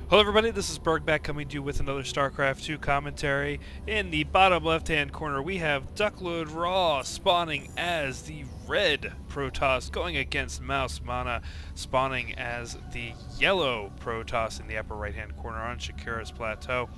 Hello everybody, this is Burgback coming to you with another Starcraft 2 commentary. In the bottom left-hand corner we have WhiteRa spawning as the red Protoss going against MouzMaNa spawning as the yellow Protoss in the upper right-hand corner on Shakira's Plateau.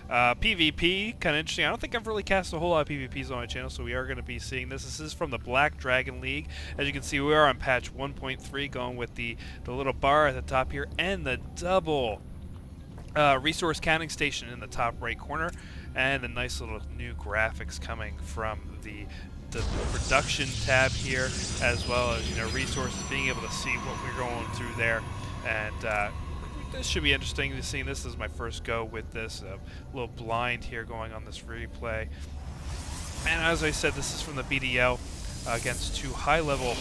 PvP, kind of interesting. I don't think I've really cast a whole lot of PvPs on my channel, so we are going to be seeing this. This is from the Black Dragon League. As you can see, we are on patch 1.3, going with the little bar at the top here and the double resource counting station in the top right corner, and the nice little new graphics coming from the production tab here, as well as resources, being able to see what we're going through there. And this should be interesting to see. This is my first go with this, a little blind here going on this replay. And as I said, this is from the BDL against two high-level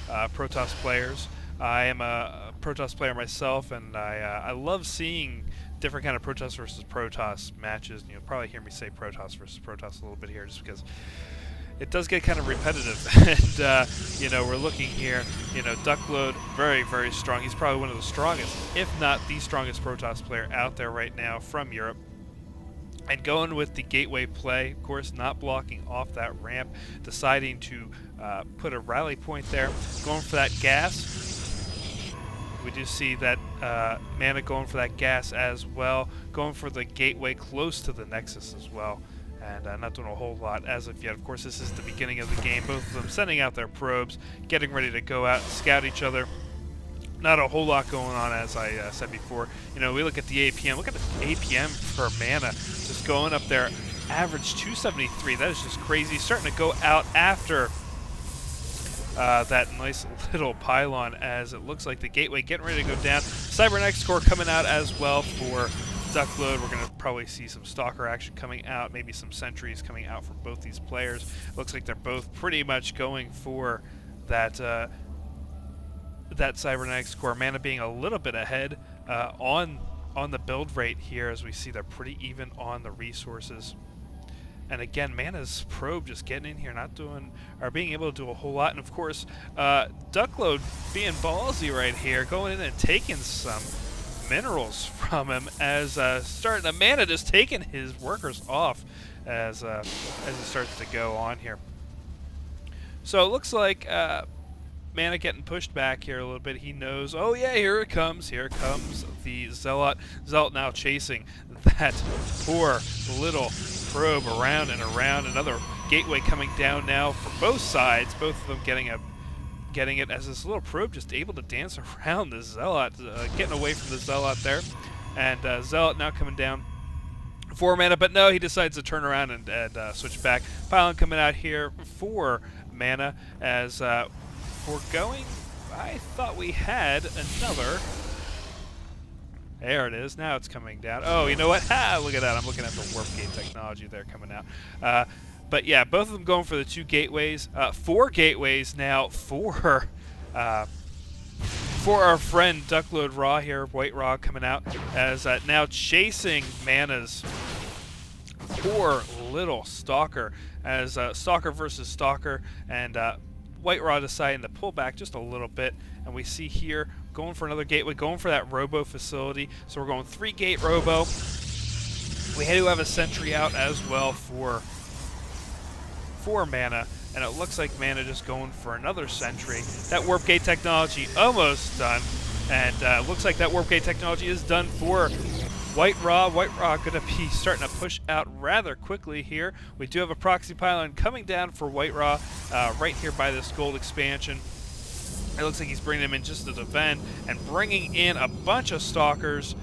Protoss players. I am a Protoss player myself, and I love seeing different kind of Protoss versus Protoss matches. You'll probably hear me say Protoss versus Protoss a little bit here, just because it does get kind of repetitive. And we're looking here. Duckload, very, very strong. He's probably one of the strongest, if not the strongest Protoss player out there right now from Europe. And going with the gateway play, of course, not blocking off that ramp, deciding to put a rally point there, going for that gas. We do see that MouzMaNa going for that gas as well, going for the gateway close to the Nexus as well, and not doing a whole lot as of yet. Of course, this is the beginning of the game, both of them sending out their probes, getting ready to go out and scout each other. Not a whole lot going on, as I said before. We look at the APM. Look at the APM for MouzMaNa, just going up there, average 273. That is just crazy. Starting to go out after that nice little pylon, as it looks like the gateway getting ready to go down. Cybernetic core coming out as well for Duckload. We're going to probably see some Stalker action coming out, maybe some sentries coming out from both these players. Looks like they're both pretty much going for that Cybernetic core. MouzMaNa being a little bit ahead on the build rate here, as we see they're pretty even on the resources. And again, MouzMaNa's probe just getting in here, being able to do a whole lot. And of course, Duckload being ballsy right here, going in and taking some minerals from him, as MouzMaNa just taking his workers off as he starts to go on here. So it looks like MouzMaNa getting pushed back here a little bit. He knows, oh yeah, here it comes. Here comes the Zealot. Zealot now chasing that poor little probe around and around. Another gateway coming down now for both sides. Both of them getting it, as this little probe just able to dance around the Zealot, getting away from the Zealot there. And Zealot now coming down for MouzMaNa, but no, he decides to turn around and switch back. Pylon coming out here for MouzMaNa, as we're going. I thought we had another. There it is. Now it's coming down. Oh, you know what? Ha! Look at that. I'm looking at the warp gate technology there coming out. But yeah, both of them going for the two gateways. 4 gateways now for our friend Duckload Raw here. WhiteRa coming out, as now chasing MouzMaNa's poor little Stalker, as Stalker versus Stalker, and WhiteRa deciding to pull back just a little bit. And we see here going for another gateway, going for that robo facility. So we're going 3 gate robo. We do have a sentry out as well for MouzMaNa, and it looks like MouzMaNa just going for another sentry. That warp gate technology almost done, and looks like that warp gate technology is done for WhiteRa. WhiteRa going to be starting to push out rather quickly here. We do have a proxy pylon coming down for WhiteRa right here by this gold expansion. It looks like he's bringing them in just to defend and bringing in a bunch of Stalkers,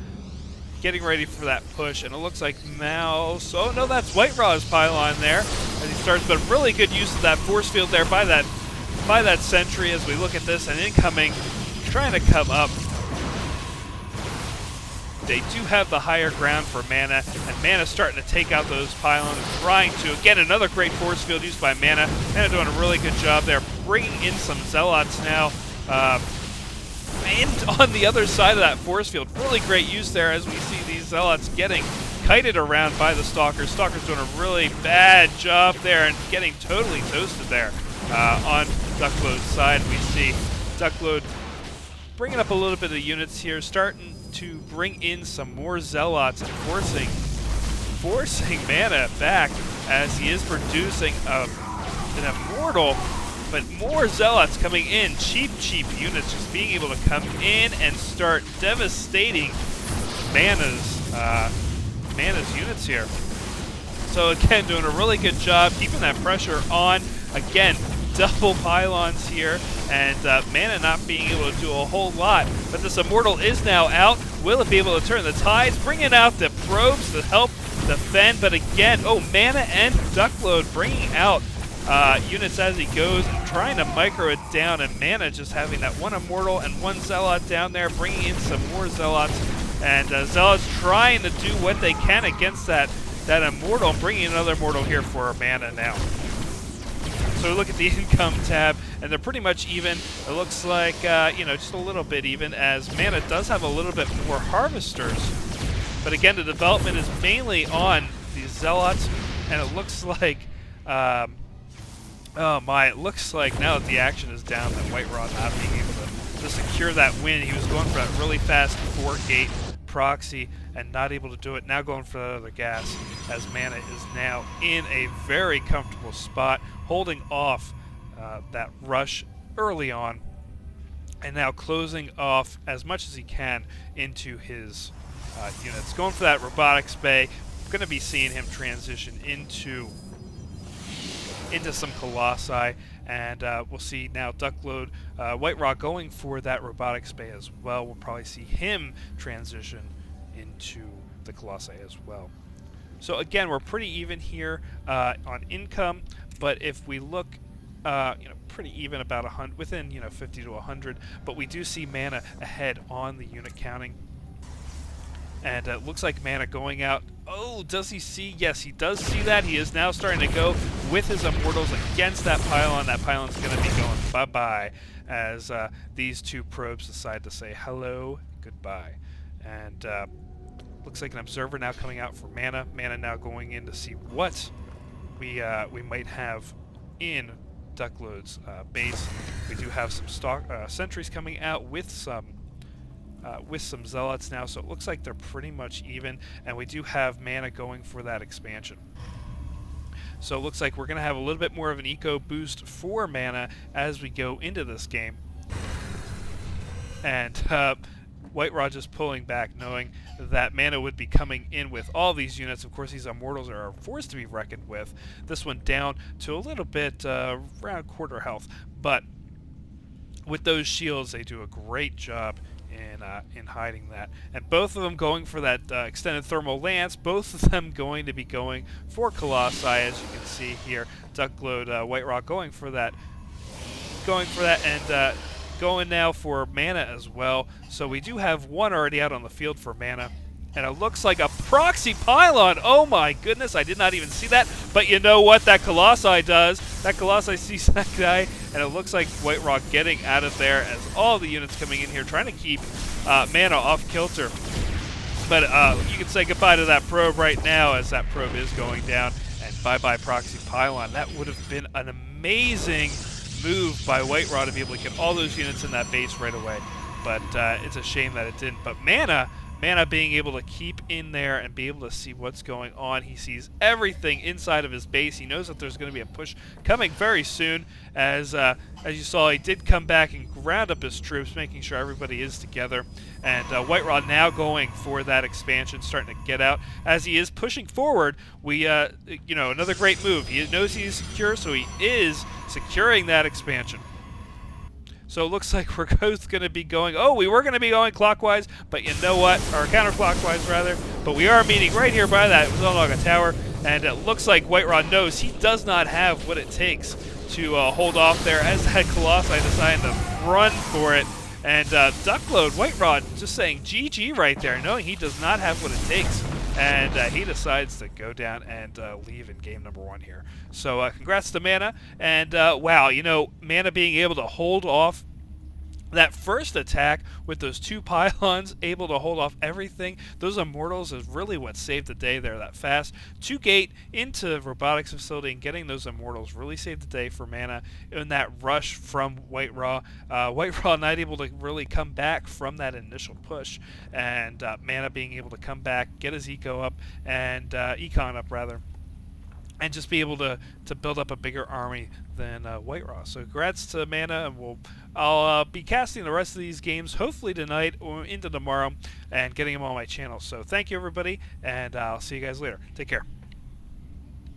getting ready for that push. And it looks like Mouse. Oh no, that's WhiteRa's pylon there as he starts, but really good use of that force field there by that sentry. As we look at this, and incoming, trying to come up. They do have the higher ground for MouzMaNa, and MouzMaNa starting to take out those pylons, trying to, again, another great force field used by MouzMaNa. MouzMaNa doing a really good job there, bringing in some Zealots now, and on the other side of that force field. Really great use there, as we see these Zealots getting kited around by the Stalkers. Stalkers doing a really bad job there and getting totally toasted there on Duckload's side. We see Duckload bringing up a little bit of units here, starting to bring in some more Zealots and forcing mana back as he is producing an Immortal, but more Zealots coming in. Cheap units just being able to come in and start devastating Mana's units here. So again, doing a really good job keeping that pressure on. Again, double pylons here, and Mana not being able to do a whole lot. But this Immortal is now out. Will it be able to turn the tides? Bringing out the probes to help defend. But again, Mana and Duckload bringing out units as he goes and trying to micro it down. And Mana just having that one Immortal and one Zealot down there, bringing in some more Zealots. And Zealots trying to do what they can against that Immortal, bringing another Immortal here for Mana now. So we look at the income tab, and they're pretty much even. It looks like, just a little bit even, as Mana does have a little bit more Harvesters. But again, the development is mainly on these Zealots, and it looks like, it looks like now that the action is down, that WhiteRa not being able to secure that win. He was going for that really fast 4-gate proxy and not able to do it. Now going for that other gas, as Mana is now in a very comfortable spot, holding off that rush early on, and now closing off as much as he can into his units. Going for that robotics bay. Going to be seeing him transition into some Colossi, and we'll see now Duckload, WhiteRa going for that robotics bay as well. We'll probably see him transition into the Colossi as well. So again, we're pretty even here on income, but if we look, pretty even about 100, within 50 to 100, but we do see Mana ahead on the unit counting. And it looks like Mana going out. Oh, does he see? Yes, he does see that. He is now starting to go with his Immortals against that pylon. That pylon's going to be going bye-bye as these two probes decide to say hello, goodbye. And looks like an Observer now coming out for Mana. Mana now going in to see what we might have in Duckload's base. We do have some sentries coming out with some Zealots now, so it looks like they're pretty much even, and we do have Mana going for that expansion. So it looks like we're going to have a little bit more of an eco boost for Mana as we go into this game. And WhiteRa just pulling back, knowing that Mana would be coming in with all these units. Of course, these Immortals are a force to be reckoned with. This one down to a little bit, around quarter health, but with those shields, they do a great job in hiding that. And both of them going for that extended thermal lance, both of them going to be going for Colossi, as you can see here. Duckload, WhiteRa going for that, and going now for Mana as well. So we do have one already out on the field for Mana. And it looks like a proxy pylon. Oh my goodness, I did not even see that. But you know what that Colossi does? That Colossi sees that guy, and it looks like WhiteRa getting out of there as all the units coming in here trying to keep Mana off kilter. But you can say goodbye to that probe right now as that probe is going down. And bye-bye proxy pylon. That would have been an amazing move by WhiteRa to be able to get all those units in that base right away. But it's a shame that it didn't. But Mana being able to keep in there and be able to see what's going on. He sees everything inside of his base. He knows that there's going to be a push coming very soon. As you saw, he did come back and round up his troops, making sure everybody is together. And WhiteRa now going for that expansion, starting to get out. As he is pushing forward, we, another great move. He knows he's secure, so he is securing that expansion. So it looks like we're both going to be going, we were going to be going clockwise, but you know what, or counterclockwise rather, but we are meeting right here by that Xel'Naga Tower, and it looks like WhiteRa knows he does not have what it takes to hold off there as that Colossi deciding to run for it. And Duckload, WhiteRa just saying GG right there, knowing he does not have what it takes. And he decides to go down and leave in game number 1 here. So congrats to Mana. And wow, Mana being able to hold off that first attack with those two pylons able to hold off everything, those immortals is really what saved the day there. That fast 2-gate into robotics facility and getting those immortals really saved the day for Mana in that rush from WhiteRa. WhiteRa not able to really come back from that initial push, and Mana being able to come back, get his eco up, and econ up rather, and just be able to build up a bigger army than WhiteRa. So congrats to Mana, and I'll be casting the rest of these games hopefully tonight or into tomorrow and getting them on my channel. So thank you everybody, and I'll see you guys later. Take care.